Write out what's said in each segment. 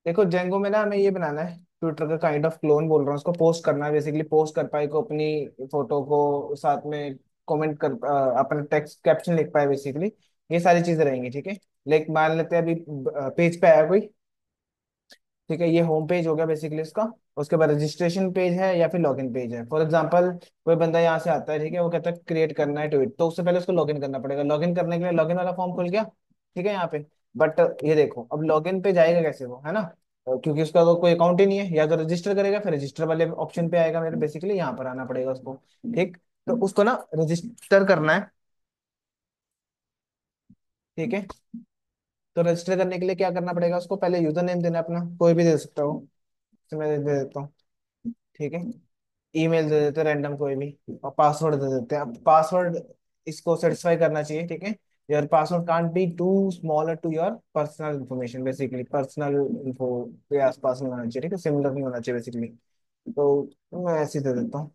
देखो जेंगो में ना हमें ये बनाना है, ट्विटर का काइंड ऑफ क्लोन बोल रहा हूँ, उसको पोस्ट करना है बेसिकली। पोस्ट कर पाए को अपनी फोटो को साथ में कमेंट कर, अपना टेक्स्ट कैप्शन लिख पाए बेसिकली। ये सारी चीजें रहेंगी, ठीक है। लाइक मान लेते हैं अभी पेज पे आया कोई, ठीक है, ये होम पेज हो गया बेसिकली इसका। उसके बाद रजिस्ट्रेशन पेज है या फिर लॉगिन पेज है। फॉर एग्जांपल कोई बंदा यहाँ से आता है, ठीक है, वो कहता है क्रिएट करना है ट्वीट, तो उससे पहले उसको लॉगिन करना पड़ेगा। लॉगिन करने के लिए लॉगिन वाला फॉर्म खुल गया, ठीक है, यहाँ पे। बट ये देखो अब लॉगिन पे जाएगा कैसे वो, है ना? क्योंकि उसका तो कोई अकाउंट ही नहीं है। या तो रजिस्टर करेगा, फिर रजिस्टर वाले ऑप्शन पे आएगा, मेरे बेसिकली यहाँ पर आना पड़ेगा उसको। ठीक, तो उसको ना रजिस्टर करना है, ठीक है। तो रजिस्टर करने के लिए क्या करना पड़ेगा उसको, पहले यूजर नेम देना है अपना, कोई भी दे सकता हो। तो मैं दे देता हूँ, ठीक है। ईमेल दे देते हैं रैंडम कोई भी, और पासवर्ड दे देते हैं। अब पासवर्ड इसको सेटिस्फाई करना चाहिए, ठीक है। Your password can't be too similar to your personal information, basically personal info के आसपास नहीं होना चाहिए, ठीक है, सिमिलर नहीं होना चाहिए बेसिकली। तो मैं ऐसे ही दे देता हूँ।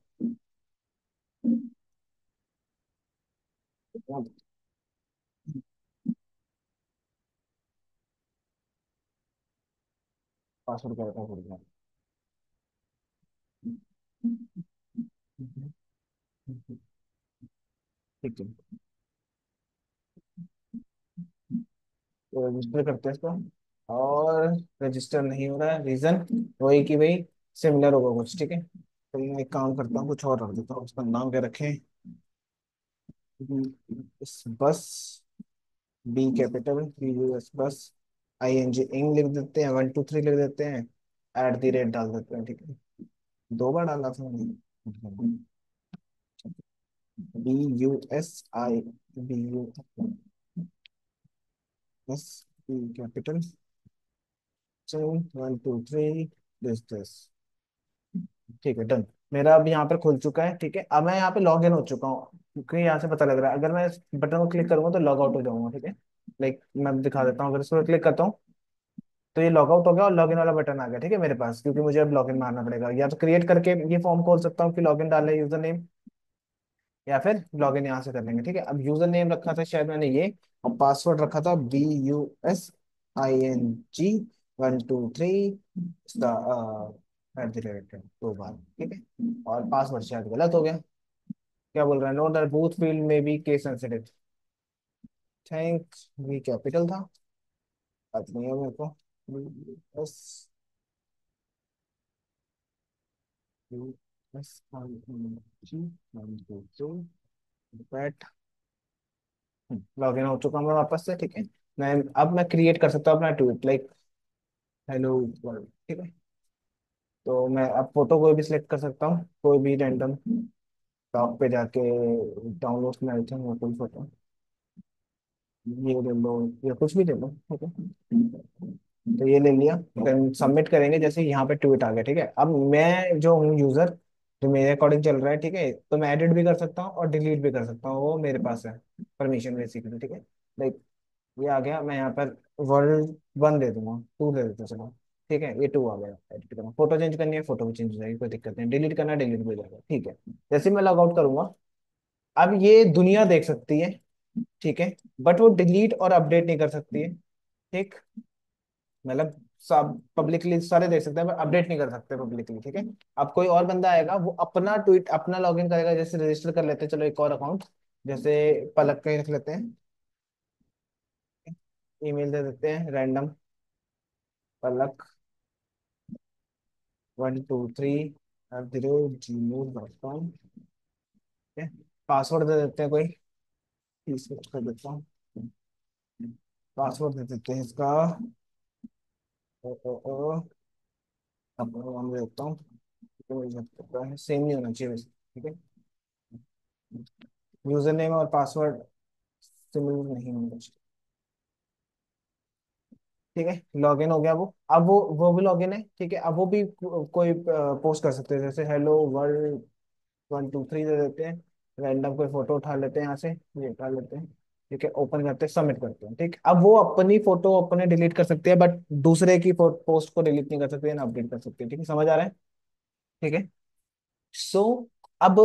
पासवर्ड क्या होता है भूल गया। ठीक है, तो रजिस्टर करते हैं इसको। और रजिस्टर नहीं हो रहा है, रीजन वही कि भाई सिमिलर होगा कुछ, ठीक है। तो मैं एक काम करता हूँ, कुछ और रख देता हूँ, उसका नाम क्या रखें। Bus, B capital, B U S bus, I N G इंग लिख देते हैं, 1 2 3 लिख देते हैं, एट द रेट डाल देते हैं, ठीक है। 2 बार डाला था मैंने। B U S I, B U S, B capital, 1 2 3 this. ठीक है, डन। मेरा अब यहाँ पर खुल चुका है, ठीक है। अब मैं यहाँ पे लॉग इन हो चुका हूँ, क्योंकि यहाँ से पता लग रहा है। अगर मैं इस बटन को क्लिक करूंगा तो लॉग आउट हो जाऊंगा, ठीक है। लाइक मैं दिखा देता हूँ, अगर इस पर क्लिक करता हूँ तो ये लॉग आउट हो गया और लॉग इन वाला बटन आ गया, ठीक है, मेरे पास। क्योंकि मुझे अब लॉग इन मारना पड़ेगा, या तो क्रिएट करके ये फॉर्म खोल सकता हूँ कि लॉग इन डाले यूजर नेम, या फिर लॉग इन यहाँ से कर लेंगे, ठीक है। अब यूजर नेम रखा था शायद मैंने ये, और पासवर्ड रखा था BUSING 1 2 3 @ 2 बार, ठीक है। और पासवर्ड शायद गलत हो गया। क्या बोल रहा है, नोट दैट बोथ फील्ड में बी केस सेंसिटिव। थैंक्स, भी कैपिटल था, बात नहीं है मेरे को। बस, बैट, लॉग इन हो चुका हूँ मैं वापस से, ठीक है। अब मैं क्रिएट कर सकता हूँ अपना ट्वीट, लाइक हेलो वर्ल्ड, ठीक है। तो मैं अब फोटो कोई भी सिलेक्ट कर सकता हूँ, कोई भी रैंडम, टॉप पे जाके डाउनलोड में आई थिंक वो कोई फोटो, ये ले लो, या कुछ भी ले लो, ठीक है। तो ये ले लिया, देन सबमिट करेंगे, जैसे यहाँ पे ट्वीट आ गया, ठीक है। अब मैं जो हूँ यूजर, जो मेरे अकॉर्डिंग चल रहा है, ठीक है, तो मैं एडिट भी कर सकता हूँ और डिलीट भी कर सकता हूँ, वो मेरे पास है परमिशन बेसिकली, ठीक है। लाइक ये आ गया, मैं यहाँ पर वर्ल्ड 1 दे दूंगा, 2 दे देता हूँ, चलो, ठीक है। ये 2 आ गया। एडिट करना, फोटो चेंज करनी है, फोटो भी चेंज हो जाएगी, कोई दिक्कत नहीं। डिलीट करना है, डिलीट भी हो जाएगा, ठीक है। जैसे ही मैं लॉग आउट करूंगा, अब ये दुनिया देख सकती है, ठीक है। बट वो डिलीट और अपडेट नहीं कर सकती है, ठीक। मतलब सब पब्लिकली सारे देख सकते हैं, पर अपडेट नहीं कर सकते पब्लिकली, ठीक है। अब कोई और बंदा आएगा, वो अपना ट्वीट अपना लॉगिन करेगा, जैसे रजिस्टर कर लेते हैं, चलो एक और अकाउंट, जैसे पलक का ही रख लेते हैं। ईमेल दे देते हैं रैंडम, पलक 1 2 3 @gmail.com, ठीक है। पासवर्ड दे देते हैं कोई, इसमें कर देता हूँ। पासवर्ड दे देते हैं इसका, ओ, ओ, ओ, अब नाम दे देता हूँ, तो मुझे पता है सेम नहीं होना चाहिए वैसे, ठीक है। यूजर नेम और पासवर्ड सिमिलर नहीं होना चाहिए, ठीक है। लॉगिन हो गया वो। अब वो भी लॉगिन है, ठीक है। अब वो भी कोई पोस्ट कर सकते हैं, जैसे हेलो वर्ल्ड 1 2 3 दे देते हैं। रैंडम कोई फोटो उठा लेते हैं यहाँ से, ये उठा लेते हैं, ठीक है। ओपन करते हैं, सबमिट करते हैं, ठीक। अब वो अपनी फोटो अपने डिलीट कर सकते हैं, बट दूसरे की पोस्ट को डिलीट नहीं कर सकते, ना अपडेट कर सकते हैं, ठीक है। समझ आ रहा है, ठीक है। सो अब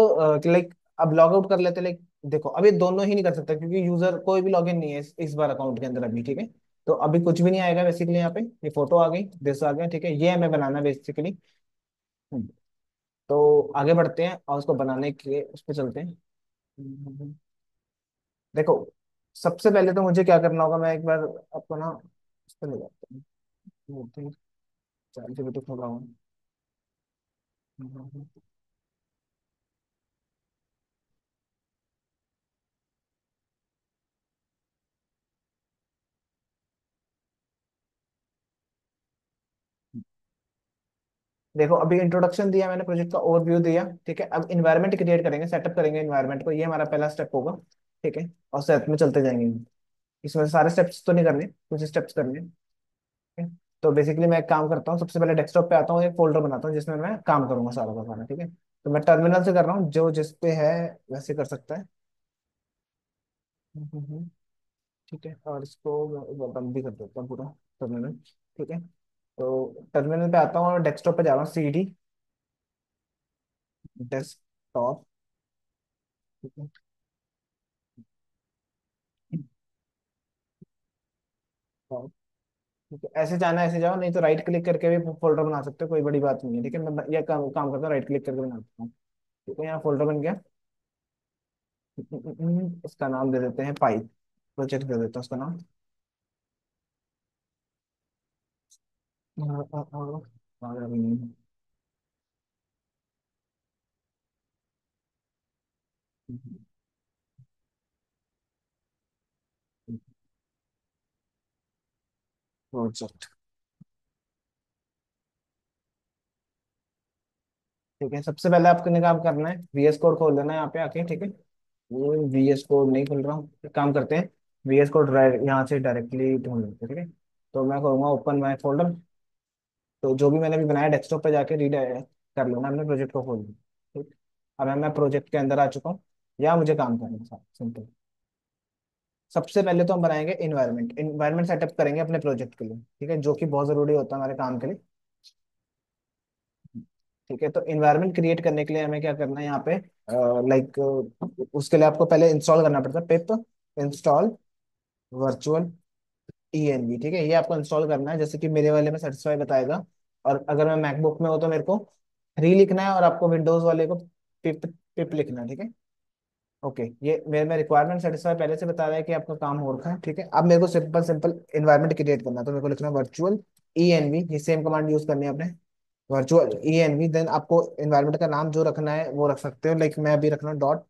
लाइक अब लॉग आउट कर लेते, लाइक देखो अब ये दोनों ही नहीं कर सकता, क्योंकि यूजर कोई भी लॉगिन नहीं है इस बार अकाउंट के अंदर अभी, ठीक है। तो अभी कुछ भी नहीं आएगा बेसिकली, यहाँ पे ये फोटो आ गई, दिस आ गया, ठीक है, ये हमें बनाना है बेसिकली। तो आगे बढ़ते हैं और उसको बनाने के उस पर चलते हैं। हम्म, देखो, सबसे पहले तो मुझे क्या करना होगा, मैं एक बार आपको ना इस पे ले जाता हूँ। चार जीबी तो खोला हूँ। देखो, अभी इंट्रोडक्शन दिया मैंने, प्रोजेक्ट का ओवरव्यू दिया, ठीक है, अब इन्वायरमेंट क्रिएट करेंगे, सेटअप करेंगे इन्वायरमेंट को, ये हमारा पहला स्टेप होगा। ठीक है, और साथ में चलते जाएंगे। इसमें सारे स्टेप्स तो नहीं करने, कुछ स्टेप्स करने हैं, ठीक है? तो बेसिकली मैं एक काम करता हूँ, सबसे पहले डेस्कटॉप पे आता हूँ, एक फोल्डर बनाता हूँ जिसमें मैं काम करूंगा सारा का सारा, ठीक है। तो मैं टर्मिनल से कर रहा हूँ, जो जिस पे है वैसे कर सकता है। हम्म, ठीक है, और इसको मैं बंद भी कर देता हूँ पूरा टर्मिनल। ठीक है, तो टर्मिनल पे आता हूँ और डेस्कटॉप पे जा रहा हूँ, CD डेस्कटॉप। ठीक है, desktop, ठीक है, ऐसे जाना है, ऐसे जाओ, नहीं तो राइट क्लिक करके भी फोल्डर बना सकते हो, कोई बड़ी बात नहीं है, ठीक है, मैं ये काम करता हूँ, राइट क्लिक करके बनाता हूँ। ठीक है, यहाँ फोल्डर बन गया। इसका नाम दे देते हैं पाइप, प्रोजेक्ट दे देता हूँ उसका नाम। अभी नहीं। प्रोजेक्ट, ठीक है, सबसे पहले आपको ने काम करना है, VS कोड खोल लेना है यहाँ पे आके, ठीक है। ये VS कोड नहीं खुल रहा हूँ, एक काम करते हैं, VS कोड यहाँ से डायरेक्टली ढूंढ लेते हैं, ठीक है। तो मैं करूँगा ओपन माई फोल्डर। तो जो भी मैंने भी बनाया डेस्कटॉप पे जाके रीड कर लूंगा, हमने प्रोजेक्ट को खोल लिया, ठीक। अब मैं प्रोजेक्ट के अंदर आ चुका हूँ, या मुझे काम करना है, सिंपल। सबसे पहले तो हम बनाएंगे इन्वायरमेंट, इन्वायरमेंट सेटअप करेंगे अपने प्रोजेक्ट के लिए, ठीक है, जो कि बहुत जरूरी होता है हमारे काम के लिए। ठीक है, तो इन्वायरमेंट क्रिएट करने के लिए हमें क्या करना है यहाँ पे, लाइक उसके लिए आपको पहले इंस्टॉल करना पड़ता है, पिप इंस्टॉल वर्चुअल ENV, ठीक है, ये आपको इंस्टॉल करना है, जैसे कि मेरे वाले में सेटिस्फाई बताएगा। और अगर मैं मैकबुक में हो तो मेरे को 3 लिखना है, और आपको विंडोज वाले को पिप पिप लिखना है, ठीक है। ओके, ये मेरे में रिक्वायरमेंट सेटिस्फाई पहले से बता रहा है कि आपका काम हो रखा है, ठीक है। अब मेरे को सिंपल सिंपल इन्वायरमेंट क्रिएट करना है, तो मेरे को लिखना है वर्चुअल ENV, ये सेम कमांड यूज करनी है आपने, वर्चुअल ENV। देन आपको इन्वायरमेंट का नाम जो रखना है वो रख सकते हो, लाइक मैं अभी रख रहा हूँ डॉट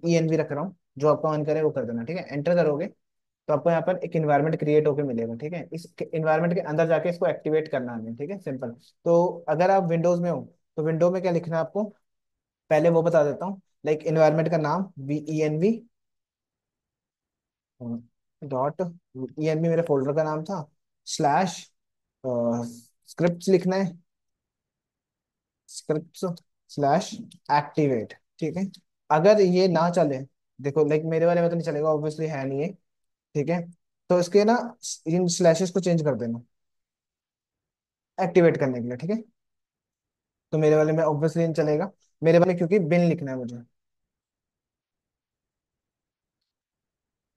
ENV रख रहा हूँ, जो आपको मन करे वो कर देना, ठीक है, एंटर करोगे तो आपको यहाँ पर एक इन्वायरमेंट क्रिएट होकर मिलेगा, ठीक है। इस इन्वायरमेंट के अंदर जाके इसको एक्टिवेट करना है, ठीक है, सिंपल। तो अगर आप विंडोज में हो तो विंडो में क्या लिखना है आपको, पहले वो बता देता हूँ, लाइक इन्वायरमेंट का नाम VENV डॉट ENV मेरे फोल्डर का नाम था, स्लैश स्क्रिप्ट लिखना है, स्क्रिप्ट स्लैश एक्टिवेट, ठीक है। अगर ये ना चले, देखो लाइक मेरे वाले में तो नहीं चलेगा, ऑब्वियसली है नहीं है, ठीक है, तो इसके ना इन स्लैशेस को चेंज कर देना एक्टिवेट करने के लिए, ठीक है। तो मेरे वाले में ऑब्वियसली नहीं चलेगा, मेरे वाले क्योंकि बिन लिखना है मुझे,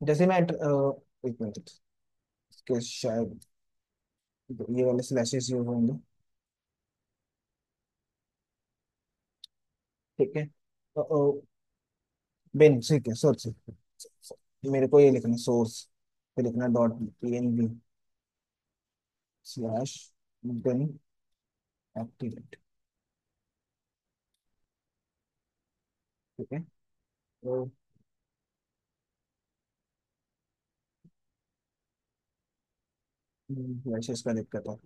जैसे मैं एक मिनट, इसके शायद ये वाले स्लैशेस यूज होंगे, ठीक है। तो बिन, ठीक है, सोर्स, मेरे को ये लिखना सोर्स, फिर लिखना dot PNB slash bin activate, ठीक है। तो स्लैशेस का दिक्कत है,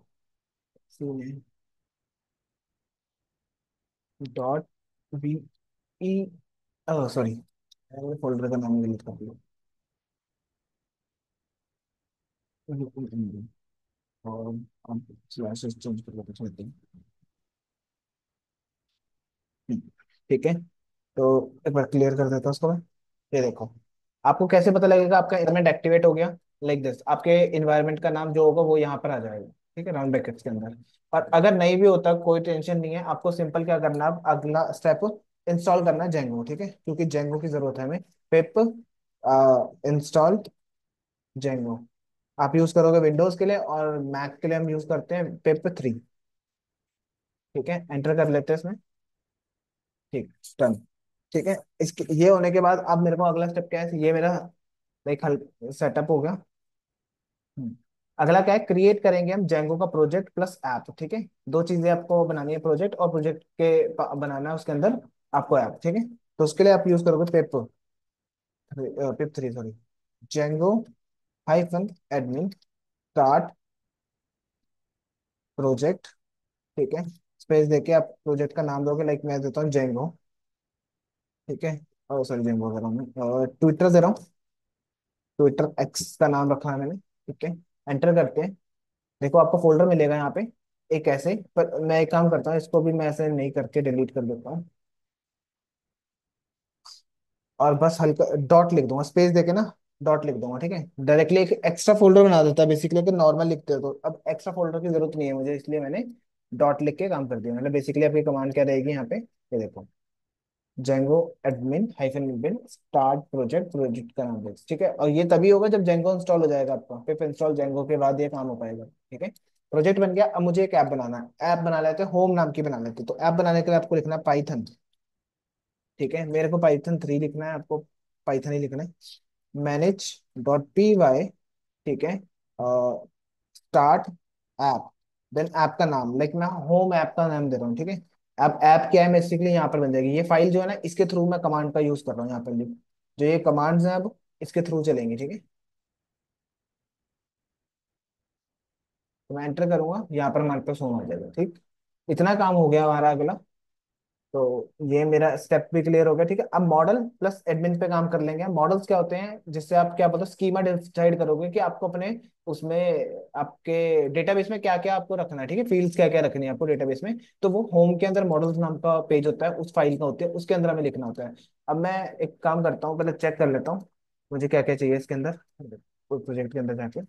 डॉट BE, सॉरी, फोल्डर का नाम डिलीट कर दिया, और हम स्लैशेस चेंज कर लेते हैं। हम्म, ठीक है, तो एक बार क्लियर कर देता हूँ उसको मैं। ये देखो, आपको कैसे पता लगेगा आपका इन्वायरमेंट एक्टिवेट हो गया, लाइक दिस, आपके इन्वायरमेंट का नाम जो होगा वो यहाँ पर आ जाएगा, ठीक है, राउंड ब्रैकेट्स के अंदर। और अगर नहीं भी होता कोई टेंशन नहीं है, आपको सिंपल क्या करना है, अब अगला स्टेप इंस्टॉल करना है जेंगो, ठीक है, क्योंकि जेंगो की जरूरत है हमें। पिप इंस्टॉल जेंगो, आप यूज करोगे विंडोज के लिए, और मैक के लिए हम यूज करते हैं पेपर 3। ठीक है, एंटर कर लेते हैं इसमें। ठीक, डन। ठीक है, इसके ये होने के बाद अब मेरे को अगला स्टेप क्या है, ये मेरा लाइक हल सेटअप हो गया। हम्म। अगला क्या है, क्रिएट करेंगे हम जेंगो का प्रोजेक्ट प्लस ऐप। ठीक है, दो चीजें आपको बनानी है, प्रोजेक्ट और प्रोजेक्ट के बनाना है उसके अंदर आपको ऐप। ठीक है, तो उसके लिए आप यूज करोगे पेप 3 sorry, Django hyphen admin start project. ठीक है, स्पेस देके आप प्रोजेक्ट का नाम दोगे, लाइक मैं देता हूँ जेंगो। ठीक है, और सॉरी जेंगो दे रहा हूँ मैं, और ट्विटर दे रहा हूँ, ट्विटर एक्स का नाम रखा है मैंने। ठीक है, एंटर करते हैं। देखो आपको फोल्डर मिलेगा यहाँ पे एक ऐसे, पर मैं एक काम करता हूँ, इसको भी मैं ऐसे नहीं करके डिलीट कर देता हूँ, और बस हल्का डॉट लिख दूंगा, स्पेस देके ना, डॉट लिख दूंगा। ठीक है, डायरेक्टली एक एक्स्ट्रा फोल्डर बना देता है बेसिकली, अगर नॉर्मल लिखते हो तो। अब एक्स्ट्रा फोल्डर की जरूरत नहीं है मुझे, इसलिए मैंने डॉट लिख के काम कर दिया। मतलब बेसिकली आपकी कमांड क्या रहेगी यहाँ पे, ये देखो, जेंगो एडमिन हाइफन बिन स्टार्ट प्रोजेक्ट, प्रोजेक्ट का नाम दे। ठीक है, और ये तभी होगा जब जेंगो इंस्टॉल हो जाएगा आपका, पिप इंस्टॉल जेंगो के बाद ये काम हो पाएगा। ठीक है, प्रोजेक्ट बन गया। अब मुझे एक ऐप बनाना है, ऐप बना लेते हैं, होम नाम की बना लेते हैं। तो ऐप बनाने के लिए आपको लिखना है पाइथन। ठीक है, मेरे को पाइथन 3 लिखना है, आपको पाइथन ही लिखना है। manage.py। ठीक है, स्टार्ट ऐप, देन ऐप का नाम, लाइक मैं होम ऐप का नाम दे रहा हूँ। ठीक है, अब ऐप क्या है बेसिकली यहाँ पर बन जाएगी, ये फाइल जो है ना, इसके थ्रू मैं कमांड का यूज कर रहा हूँ यहाँ पर। जो ये कमांड्स हैं अब इसके थ्रू चलेंगे। ठीक है, तो मैं एंटर करूंगा, यहाँ पर हमारे पास होम आ जाएगा। ठीक, इतना काम हो गया हमारा। अगला तो ये मेरा स्टेप भी क्लियर हो गया। ठीक है, अब मॉडल प्लस एडमिन पे काम कर लेंगे। मॉडल्स क्या होते हैं, जिससे आप क्या बोलते हो, स्कीमा डिसाइड करोगे कि आपको अपने उसमें आपके डेटाबेस में क्या क्या आपको रखना है। ठीक है, फील्ड्स क्या क्या रखनी है आपको डेटाबेस में। तो वो होम के अंदर मॉडल्स नाम का पेज होता है, उस फाइल का होता है, उसके अंदर हमें लिखना होता है। अब मैं एक काम करता हूँ, पहले चेक कर लेता हूँ मुझे क्या क्या चाहिए इसके अंदर, कोई प्रोजेक्ट के अंदर जाके।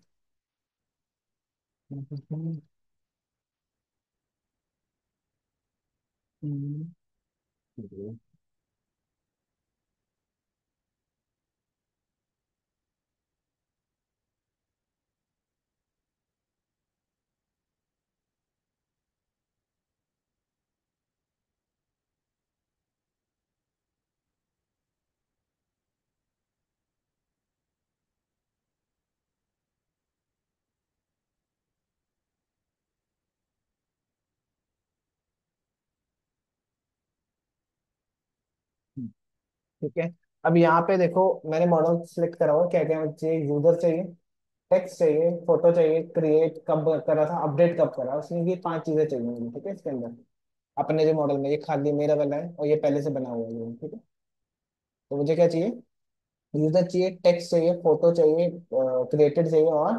ठीक है, अब यहाँ पे देखो मैंने मॉडल सिलेक्ट करा हुआ, क्या क्या चाहिए, यूजर चाहिए, टेक्स्ट चाहिए, फोटो चाहिए, क्रिएट कब करा था, अपडेट कब करा, उसमें ये 5 चीजें चाहिए मुझे। ठीक है, इसके अंदर अपने जो मॉडल में ये खाली मेरा वाला है, और ये पहले से बना हुआ है ये। ठीक है, तो मुझे क्या चाहिए, यूजर चाहिए, टेक्स्ट चाहिए, फोटो चाहिए, क्रिएटेड चाहिए, और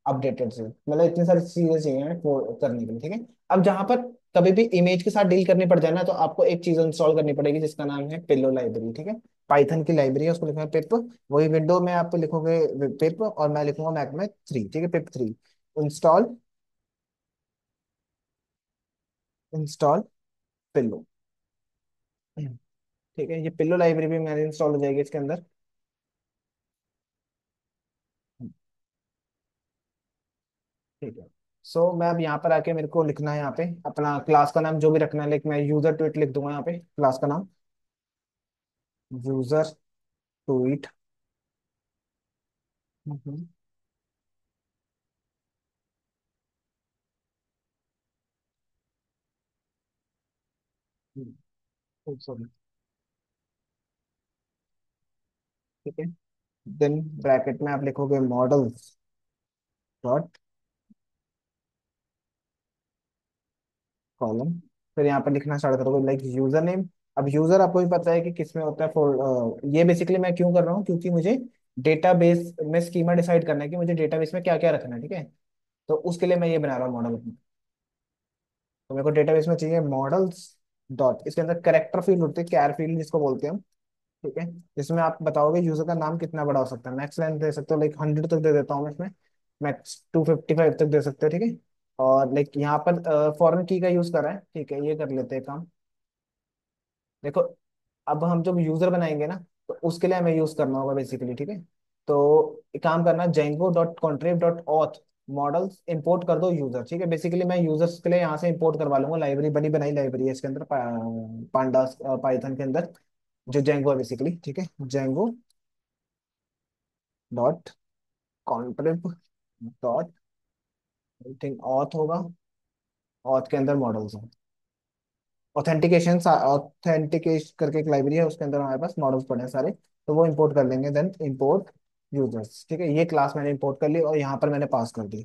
अपडेटेड चाहिए। मतलब इतनी सारी चीजें चाहिए हमें करने के लिए। ठीक है, अब जहां पर कभी भी इमेज के साथ डील करनी पड़ जाए ना, तो आपको एक चीज इंस्टॉल करनी पड़ेगी जिसका नाम है पिलो लाइब्रेरी। ठीक है, पाइथन की लाइब्रेरी है, उसको लिखना है पिप। वही विंडो में आप लिखोगे पिप, और मैं लिखूंगा मैक में 3। ठीक है, पिप 3 इंस्टॉल, इंस्टॉल पिल्लो। ठीक है, ये पिल्लो लाइब्रेरी भी मेरे इंस्टॉल हो जाएगी इसके अंदर। ठीक है, सो मैं अब यहाँ पर आके मेरे को लिखना है यहाँ पे अपना क्लास का नाम जो भी रखना है, लाइक मैं यूजर ट्वीट लिख दूंगा यहाँ पे क्लास का नाम, यूजर ट्वीट। सॉरी। ठीक है, देन ब्रैकेट में आप लिखोगे मॉडल्स डॉट कॉलम, फिर यहाँ पर लिखना स्टार्ट करोगे लाइक यूजर नेम। अब यूजर आपको भी पता है कि किस में होता है, फॉर ये बेसिकली मैं क्यों कर रहा हूँ, क्योंकि मुझे डेटाबेस में स्कीमा डिसाइड करना है कि मुझे डेटाबेस में क्या क्या रखना है। ठीक है, तो उसके लिए मैं ये बना रहा हूँ मॉडल। तो मेरे को डेटाबेस में चाहिए मॉडल्स डॉट, इसके अंदर कैरेक्टर फील्ड होते हैं, कैर फील्ड जिसको बोलते हैं हम। ठीक है, जिसमें आप बताओगे यूजर का नाम कितना बड़ा हो सकता है, मैक्स लेंथ दे सकते हो, लाइक 100 तक दे देता हूँ मैं इसमें, मैक्स 255 तक दे सकते हो। ठीक है, और लाइक यहाँ पर फॉरेन की का यूज कर रहा है। ठीक है, ये कर लेते हैं काम। देखो अब हम जब यूजर बनाएंगे ना, तो उसके लिए हमें यूज करना होगा बेसिकली। ठीक है, तो एक काम करना, Django dot contrib dot auth models import कर दो यूजर। ठीक है, बेसिकली मैं यूजर्स के लिए यहाँ से इंपोर्ट करवा लूंगा, लाइब्रेरी बनी बनाई लाइब्रेरी है इसके अंदर, पांडास पाइथन के अंदर, जो जेंगो है बेसिकली। ठीक है, Django dot contrib dot think auth होगा, ऑथ के अंदर मॉडल्स हैं, ऑथेंटिकेशन ऑथेंटिकेशन करके एक लाइब्रेरी है, उसके अंदर हमारे पास मॉडल्स पड़े हैं सारे, तो वो इंपोर्ट कर लेंगे। Then import users. ठीक है, ये क्लास मैंने इंपोर्ट कर ली और यहाँ पर मैंने पास कर दी।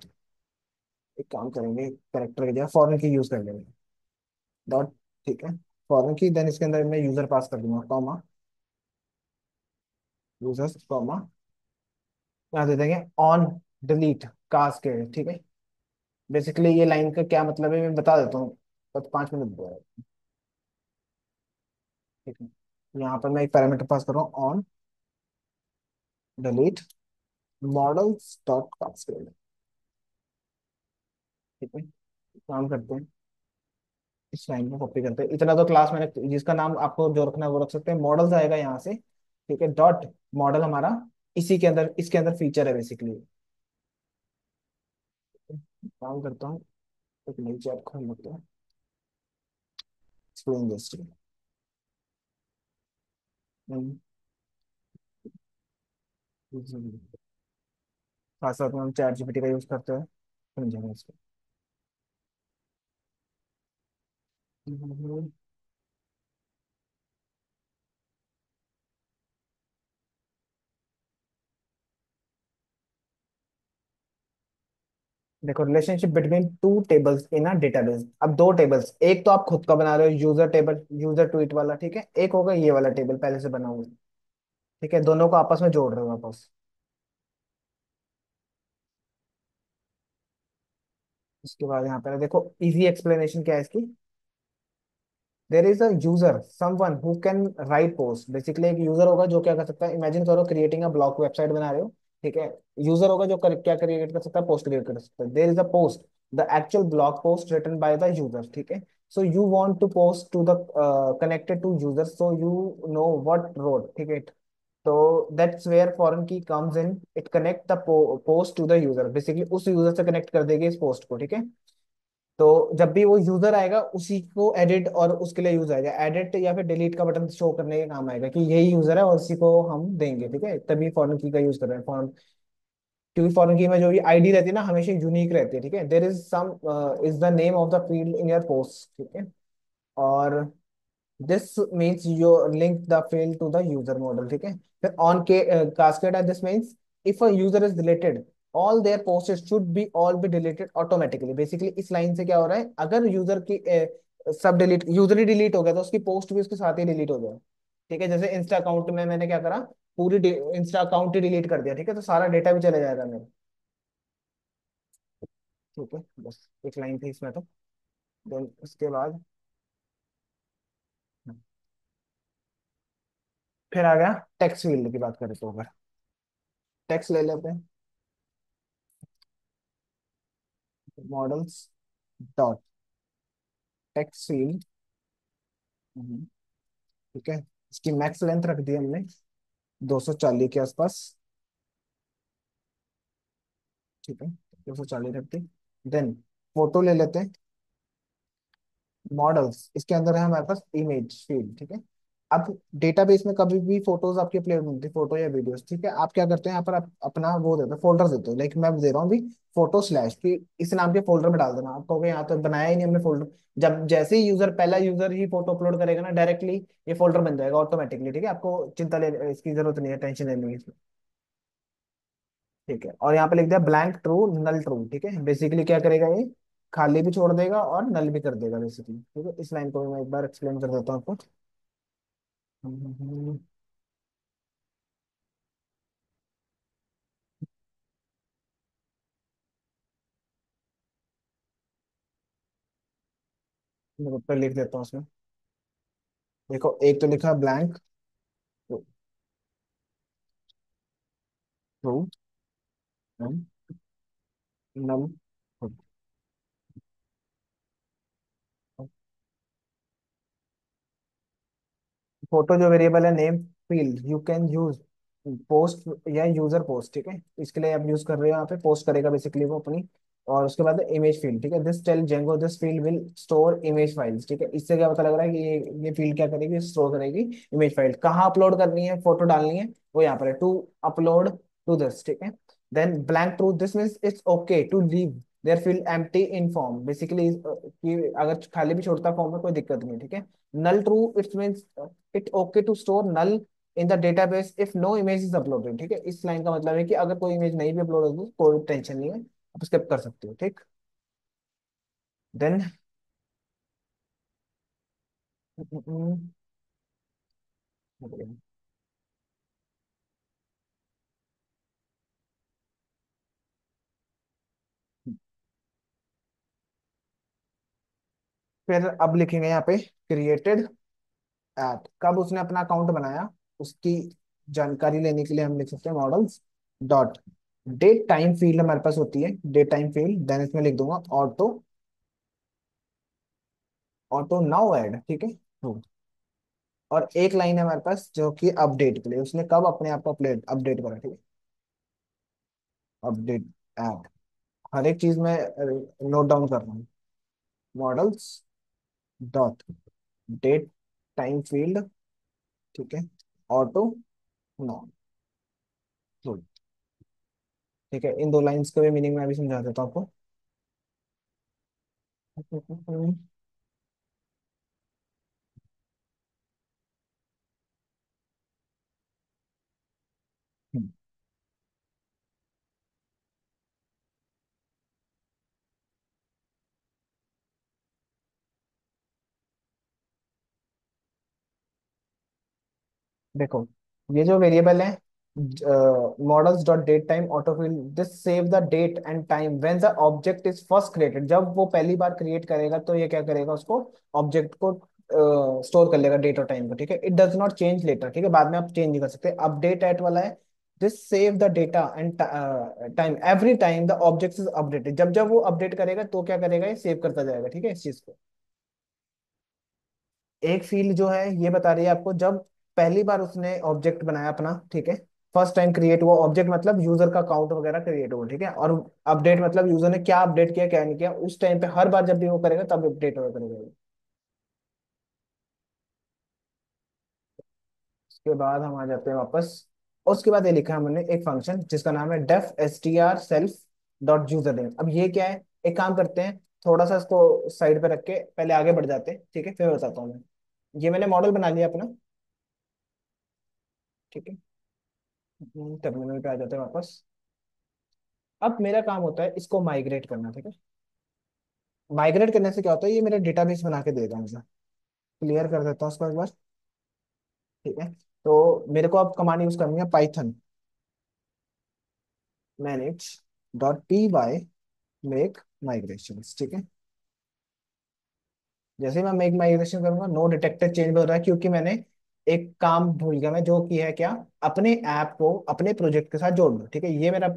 एक काम करेंगे, कैरेक्टर की जगह फॉरेन की यूज कर लेंगे, डॉट। ठीक है, फॉरेन की, देन इसके अंदर मैं यूजर पास कर दूंगा, कॉमा यूजर्स कॉमा, यहाँ दे देंगे ऑन डिलीट कास्केड। ठीक है, बेसिकली ये लाइन का क्या मतलब है मैं बता देता हूँ, बस 5 मिनट दो। ठीक है, यहाँ पर मैं एक पैरामीटर पास कर रहा हूँ, on delete models dot cascade. ठीक है, काम करते हैं, इस लाइन को कॉपी करते हैं, इतना तो क्लास मैंने, जिसका नाम आपको जो रखना है वो रख सकते हैं, मॉडल्स आएगा यहाँ से। ठीक है, डॉट मॉडल हमारा इसी के अंदर, इसके अंदर फीचर है बेसिकली। काम करता हूँ, एक नई चैट खोल लेते हैं, एक्सप्लेन दिस। खास तौर पर हम चैट जीपीटी का यूज करते हैं, समझेंगे इसको। देखो, relationship between two tables in a database. अब दो टेबल्स, एक तो आप खुद का बना रहे हो यूजर टेबल, यूजर ट्वीट वाला, ठीक है, एक होगा ये वाला टेबल पहले से बना हुआ। ठीक है, दोनों को आपस में जोड़ रहे हो आपस। उसके बाद यहाँ पे देखो, इजी एक्सप्लेनेशन क्या है इसकी। देर is a user someone who can write post. Basically एक यूजर होगा जो क्या कर सकता है, इमेजिन करो क्रिएटिंग अ ब्लॉग वेबसाइट बना रहे हो। ठीक है, यूजर होगा जो क्या क्रिएट कर सकता है, पोस्ट क्रिएट कर सकता है। There is a post, the actual blog post written by the user. ठीक है, so you want to post to the connected to user, so you know what road. ठीक है, तो that's where foreign key comes in, it connect the post to the user, basically उस user से connect कर देगी इस post को। ठीक है, तो जब भी वो यूजर आएगा उसी को एडिट, और उसके लिए यूज आएगा एडिट या फिर डिलीट का बटन शो करने के काम आएगा कि यही यूजर है और उसी को हम देंगे। ठीक है, तभी फॉरेन की का यूज कर रहे हैं फॉरेन, क्योंकि फॉरेन की में जो भी आईडी रहती है ना, हमेशा यूनिक रहती है। ठीक है, there is some is the name of the field in your post. ठीक है, और this means you link the field to the user model। ठीक है, फिर on के cascade है, this means if a user is deleted all their posts should be all be deleted automatically। Basically इस line से क्या हो रहा है, अगर यूजर की सब डिलीट, यूजर ही डिलीट हो गया तो उसकी पोस्ट भी उसके साथ ही डिलीट हो जाए। ठीक है, जैसे इंस्टा अकाउंट में मैंने क्या करा, पूरी इंस्टा अकाउंट ही डिलीट कर दिया। ठीक है, तो सारा डेटा भी चले जाएगा मेरा। ठीक है, बस एक लाइन थी इसमें तो। Then उसके बाद फिर आ गया टेक्स्ट फील्ड की बात करें तो, अगर टेक्स्ट ले लेते हैं, मॉडल्स डॉट टेक्स्ट फील्ड। ठीक है, इसकी मैक्स लेंथ रख दी हमने 240 के आसपास। ठीक है, 240 रख दी। देन फोटो ले लेते हैं, मॉडल्स इसके अंदर है हमारे पास इमेज फील्ड। ठीक है, अब डेटाबेस में कभी भी फोटोज आपकी अपलोड होती है, फोटो या वीडियोस। ठीक है, आप क्या करते हैं यहाँ पर, आप अपना वो देते हो, फोल्डर देते हो, लाइक मैं दे रहा हूँ भी फोटो स्लैश की, इस नाम के फोल्डर में डाल देना। आप कहोगे यहाँ तो बनाया ही नहीं हमने फोल्डर, जब जैसे ही यूजर, पहला यूजर ही फोटो अपलोड करेगा ना, डायरेक्टली ये फोल्डर बन जाएगा ऑटोमेटिकली। ठीक है, आपको चिंता ले इसकी जरूरत नहीं है, टेंशन लेने की। ठीक है, और यहाँ पे लिख दिया ब्लैंक ट्रू नल ट्रू। ठीक है, बेसिकली क्या करेगा ये, खाली भी छोड़ देगा और नल भी कर देगा बेसिकली। ठीक है, इस लाइन को भी मैं एक बार एक्सप्लेन कर देता हूँ आपको। मैं ऊपर लिख देता हूँ उसमें। देखो, एक तो लिखा ब्लैंक ट्रू नल, फोटो जो वेरिएबल है name field you can use post या यूजर पोस्ट, ठीक है, इसके लिए आप यूज कर रहे हो, यहाँ पे पोस्ट करेगा बेसिकली वो अपनी। और उसके बाद इमेज फील्ड, ठीक है, this tell Django this field will store image files, ठीक है, इससे क्या पता लग रहा है कि ये फील्ड क्या करेगी, स्टोर करेगी इमेज फाइल। कहाँ अपलोड करनी है, फोटो डालनी है, वो यहाँ पर है, टू अपलोड टू दिस, ठीक है। Then blank true, this means it's okay to leave their field empty in form, basically कि अगर खाली भी छोड़ता फॉर्म में कोई दिक्कत नहीं है, ठीक है। Null true, it's means it okay to store null in the database if no image is uploaded, ठीक है, इस लाइन का मतलब है कि अगर कोई इमेज नहीं भी अपलोड होगी तो कोई टेंशन नहीं है, आप स्किप कर सकते हो, ठीक। देन फिर अब लिखेंगे यहाँ पे क्रिएटेड एट, कब उसने अपना अकाउंट बनाया उसकी जानकारी लेने के लिए हम लिख सकते हैं models dot date time field, हमारे पास होती है डेट टाइम फील्ड, देन इसमें लिख दूंगा ऑटो, ऑटो नाउ ऐड, ठीक है। और एक लाइन है हमारे पास जो कि अपडेट के लिए, उसने कब अपने आप को अपडेट अपडेट करा, ठीक है, अपडेट ऐप। हर एक चीज में नोट डाउन कर रहा हूँ। Models dot date time field, ठीक है, ऑटो नो, ठीक है। इन दो लाइंस के भी मीनिंग मैं अभी समझा देता हूँ आपको। देखो, ये जो वेरिएबल है models dot date time autofill, this save the date and time when the object is first created, जब वो पहली बार क्रिएट करेगा तो ये क्या करेगा, उसको ऑब्जेक्ट को स्टोर कर लेगा डेट और टाइम को, ठीक है। It does not change later, ठीक है, बाद में आप चेंज नहीं कर सकते। अपडेट एट वाला है, this save the data and time every time the object is updated, जब जब वो अपडेट करेगा तो क्या करेगा, ये सेव करता जाएगा, ठीक है, इस चीज को। एक फील्ड जो है ये बता रही है आपको जब पहली बार उसने ऑब्जेक्ट बनाया अपना, ठीक है, फर्स्ट टाइम क्रिएट हुआ ऑब्जेक्ट, मतलब यूजर का अकाउंट वगैरह क्रिएट हुआ, ठीक है। और अपडेट मतलब यूजर ने क्या अपडेट किया क्या नहीं किया, उस टाइम पे हर बार जब भी वो करेगा तब अपडेट होगा करेगा। उसके बाद हम आ जाते हैं वापस, और उसके बाद ये लिखा है हमने एक फंक्शन जिसका नाम है def S T R self dot user name. अब ये क्या है, एक काम करते हैं, थोड़ा सा इसको साइड पे रख के पहले आगे बढ़ जाते हैं, ठीक है, फिर बताता हूँ मैं। ये मैंने मॉडल बना लिया अपना, ठीक है। टर्मिनल पे आ जाते हैं वापस। अब मेरा काम होता है इसको माइग्रेट करना, ठीक है। माइग्रेट करने से क्या होता है, ये मेरा डेटाबेस बना के देगा मुझे। क्लियर कर देता हूँ उसको एक बार, ठीक है। तो मेरे को अब कमांड यूज करनी है Python manage dot P Y make migration, ठीक है। जैसे ही मैं मेक माइग्रेशन करूंगा नो डिटेक्टेड चेंज हो रहा है, क्योंकि मैंने एक काम भूल गया मैं, जो किया है क्या, अपने ऐप को अपने प्रोजेक्ट के साथ जोड़ लो, ठीक है। ये मेरा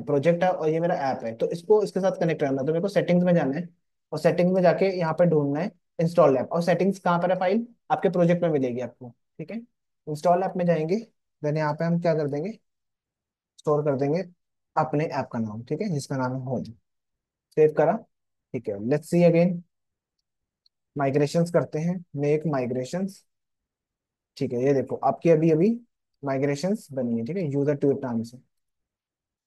प्रोजेक्ट है और ये मेरा ऐप है, तो इसको इसके साथ कनेक्ट करना है, तो मेरे को सेटिंग्स में जाना है, और सेटिंग्स में जाके यहाँ पे ढूंढना है इंस्टॉल ऐप। और सेटिंग्स कहाँ पर है, फाइल आपके प्रोजेक्ट में मिलेगी आपको, ठीक है। इंस्टॉल ऐप में जाएंगे, देन यहाँ पे हम क्या कर देंगे, स्टोर कर देंगे अपने ऐप का नाम, ठीक है, जिसका नाम है होम। सेव करा, ठीक है। लेट्स सी अगेन, माइग्रेशंस करते हैं, मेक माइग्रेशंस, ठीक है। ये देखो आपकी अभी अभी माइग्रेशंस बनी है, ठीक है, यूजर टू नाम से,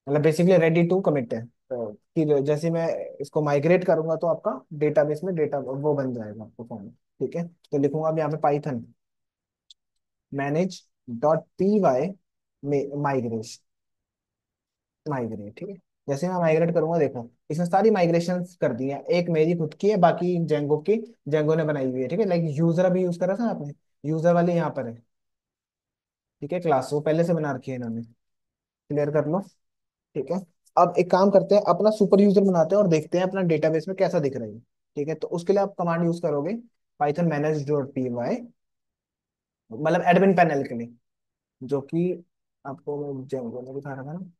मतलब बेसिकली रेडी टू कमिट है। तो फिर जैसे मैं इसको माइग्रेट करूंगा तो आपका डेटाबेस में डेटा वो बन जाएगा आपको फॉर्म, ठीक है। तो लिखूंगा अब यहाँ पे Python manage dot P Y migration, migrate, ठीक है। जैसे मैं माइग्रेट करूंगा देखो इसने सारी माइग्रेशन कर दी है, एक मेरी खुद की है, बाकी जेंगो की, जेंगो ने बनाई हुई है, ठीक है। लाइक यूजर अभी यूज करा था ना आपने, यूजर वाले यहाँ पर है, ठीक है, क्लास वो पहले से बना रखी है इन्होंने। क्लियर कर लो, ठीक है। अब एक काम करते हैं, अपना सुपर यूजर बनाते हैं और देखते हैं अपना डेटाबेस में कैसा दिख रहा है, ठीक है। तो उसके लिए आप कमांड यूज करोगे Python manage dot P Y, मतलब एडमिन पैनल के लिए, जो कि आपको मैं जेंगो में दिखा रहा था ना।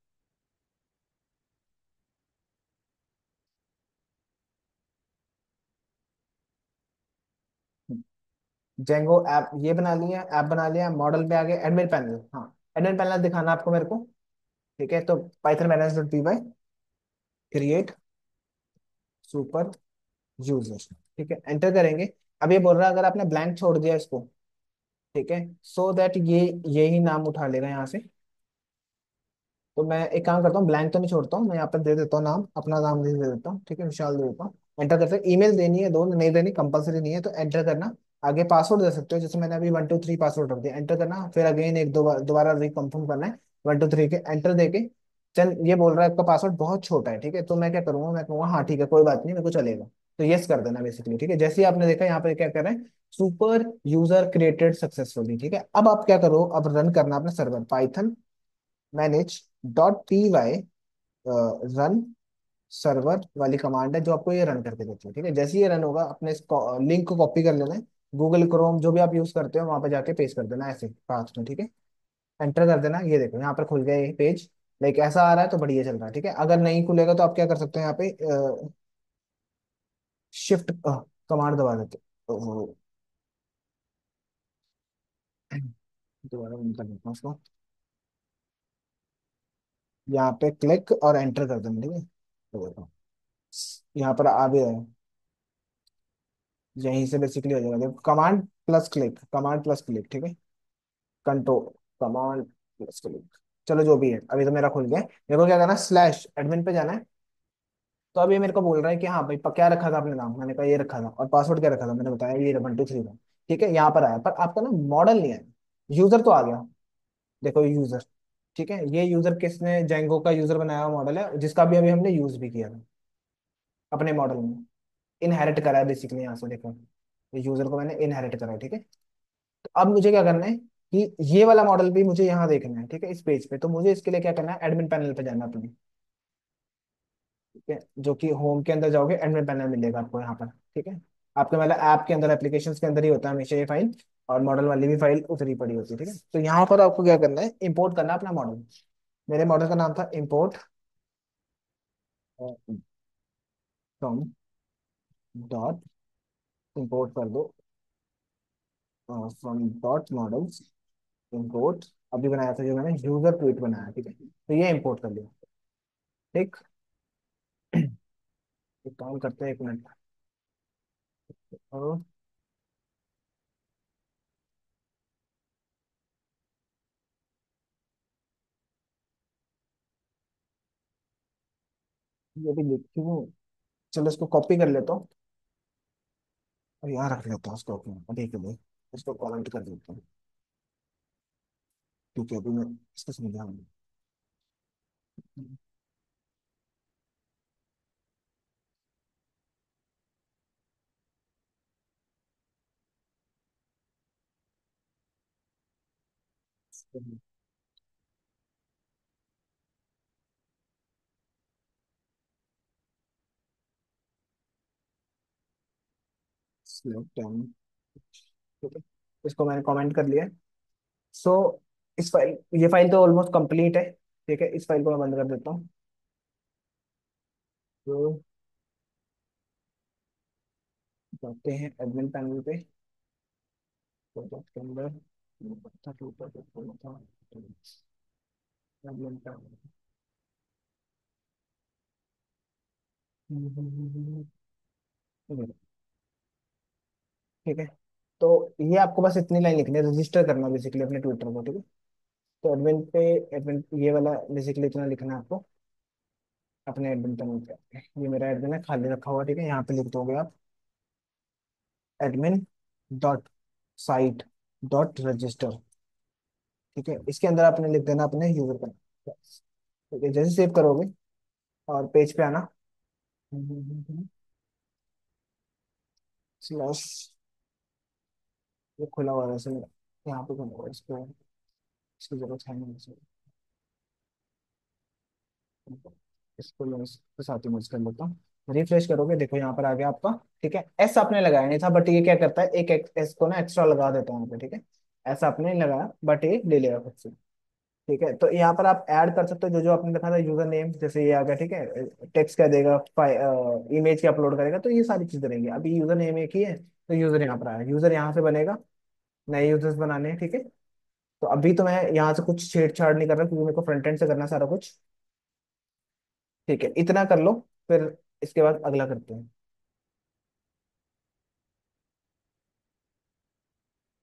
जेंगो ऐप ये बना लिया, ऐप बना लिया, मॉडल पे आ गए एडमिन पैनल, हाँ। एडमिन पैनल दिखाना आपको मेरे को। ठीक है, तो Python manage dot P Y create super user. ठीक है, एंटर करेंगे। अब ये बोल रहा है अगर आपने ब्लैंक छोड़ दिया इसको, ठीक है, सो दैट ये ही नाम उठा लेगा यहाँ से। तो मैं एक काम करता हूँ, ब्लैंक तो नहीं छोड़ता हूँ, मैं यहाँ पर दे देता हूँ नाम, अपना नाम दे देता हूँ। ठीक है, विशाल दे देता हूँ। एंटर करते हैं, ईमेल देनी है, दो नहीं देनी कंपलसरी नहीं है, तो एंटर करना। आगे पासवर्ड दे सकते हो, जैसे मैंने अभी 1 2 3 पासवर्ड रख दिया, एंटर करना, फिर अगेन एक दो बार दोबारा रिकन्फर्म करना है 1 2 3 के, एंटर देके। चल ये बोल रहा है आपका पासवर्ड बहुत छोटा है, ठीक है, तो मैं क्या करूंगा, मैं कहूंगा हाँ ठीक है कोई बात नहीं मेरे को चलेगा। तो यस कर देना बेसिकली। ठीक है, जैसे ही आपने देखा यहाँ पे क्या कर रहे हैं, सुपर यूजर क्रिएटेड सक्सेसफुली। ठीक है, अब आप क्या करो, अब रन करना अपना server Python manage dot P Y run server वाली कमांड है जो आपको ये रन करके देती है। ठीक है, जैसे ही ये रन होगा अपने इस लिंक को कॉपी कर लेना है, गूगल क्रोम जो भी आप यूज करते हो वहां पे जाके पेस्ट कर देना ऐसे पास में। ठीक है, एंटर कर देना, ये देखो यहाँ पर खुल गया ये पेज। लाइक ऐसा आ रहा है तो बढ़िया चल रहा है। ठीक है, अगर नहीं खुलेगा तो आप क्या कर सकते हो, यहाँ पे शिफ्ट कमांड दबा देते हो। दोबारा बंद कर देता हूँ उसको। यहाँ पे क्लिक और एंटर कर देना। ठीक है, तो देखो यहाँ पर आ भी है, यहीं से बेसिकली हो जाएगा। देखो command plus click, command plus click. ठीक है, कंट्रोल कमांड प्लस क्लिक। चलो जो भी है, अभी तो मेरा खुल गया है। मेरे को क्या करना है, स्लैश एडमिन पे जाना है। तो अभी मेरे को बोल रहा है कि हाँ भाई क्या रखा था आपने नाम, मैंने कहा ये रखा था, और पासवर्ड क्या रखा था, मैंने बताया ये 1 2 3 था। ठीक है, यहाँ पर आया, पर आपका ना मॉडल नहीं आया। यूजर तो आ गया, देखो यूजर। ठीक है, ये यूजर किसने, जेंगो का यूजर बनाया हुआ मॉडल है, जिसका भी अभी हमने यूज भी किया था अपने मॉडल में। इनहेरिट करा है बेसिकली यहाँ से, देखो यूजर को मैंने इनहेरिट करा है। ठीक है, तो अब मुझे क्या करना है कि ये वाला मॉडल भी मुझे यहाँ देखना है। ठीक है, इस पेज पे, तो मुझे इसके लिए क्या करना है, एडमिन पैनल पे जाना है अपने। ठीक है, जो कि होम के अंदर जाओगे एडमिन पैनल मिलेगा आपको यहाँ पर। ठीक है, आपके मतलब ऐप के अंदर, एप्लीकेशन के अंदर ही होता है हमेशा ये फाइल, और मॉडल वाली भी फाइल उतरी पड़ी होती है। ठीक है, तो यहाँ पर आपको क्या करना है, इंपोर्ट करना है अपना मॉडल। मेरे मॉडल का नाम था इम्पोर्ट फ्रॉम डॉट, इम्पोर्ट कर दो फ्रॉम डॉट मॉडल्स, इम्पोर्ट अभी बनाया था जो मैंने यूजर ट्वीट बनाया। ठीक है, तो ये इम्पोर्ट कर लिया। ठीक, एक काम करते हैं, 1 मिनट। और ये भी लिखती हूँ, चलो इसको कॉपी कर लेता हूँ और यहाँ रख लेता हूँ इसको अपने अभी के लिए। इसको कमेंट कर देता हूँ क्योंकि अभी मैं इसको समझा हूँ। Select and- ठीक है, इसको मैंने कमेंट कर लिया। सो इस फाइल, ये फाइल तो ऑलमोस्ट कंप्लीट है। ठीक है, इस फाइल को मैं बंद कर देता हूँ। तो जाते हैं एडमिन पैनल पे, प्रोजेक्ट के अंदर एडमिन पैनल। ठीक है, तो ये आपको बस इतनी लाइन लिखनी है, रजिस्टर करना बेसिकली अपने ट्विटर को। ठीक है, तो एडमिन पे, एडमिन ये वाला बेसिकली इतना लिखना है आपको अपने एडमिन पैनल पे। ये मेरा एडमिन है, खाली रखा हुआ। ठीक है, यहाँ पे लिख दोगे आप admin dot site dot register. ठीक है, इसके अंदर आपने लिख देना अपने यूजर का नाम। ठीक है, जैसे सेव करोगे और पेज पे आना, स्लैश, ये खुला हुआ है वैसे, यहाँ पे खुला हुआ है, इसको इसकी जरूरत है नहीं। इसको मैं इसके साथ ही मर्ज कर लेता हूँ। रिफ्रेश करोगे, देखो यहाँ पर आ गया आपका। ठीक है, एस आपने लगाया नहीं था, बट ये क्या करता है, एक एस को ना एक्स्ट्रा लगा देता है यहाँ पे। ठीक है, ऐसा आपने नहीं लगाया, बट ये ले लेगा खुद से। ठीक है, तो यहाँ पर आप ऐड कर सकते हो जो जो आपने लिखा था, यूजर नेम जैसे ये आ गया। ठीक है, टेक्स्ट क्या देगा, इमेज क्या अपलोड करेगा, तो ये सारी चीजें रहेंगी। अभी यूजर नेम एक ही है, तो यूजर यहाँ पर आया, यूजर यहाँ से बनेगा, नए यूजर्स बनाने हैं। ठीक है, तो अभी तो मैं यहाँ से कुछ छेड़छाड़ नहीं कर रहा क्योंकि मेरे को फ्रंट एंड से करना सारा कुछ। ठीक है, इतना कर लो, फिर इसके बाद अगला करते हैं।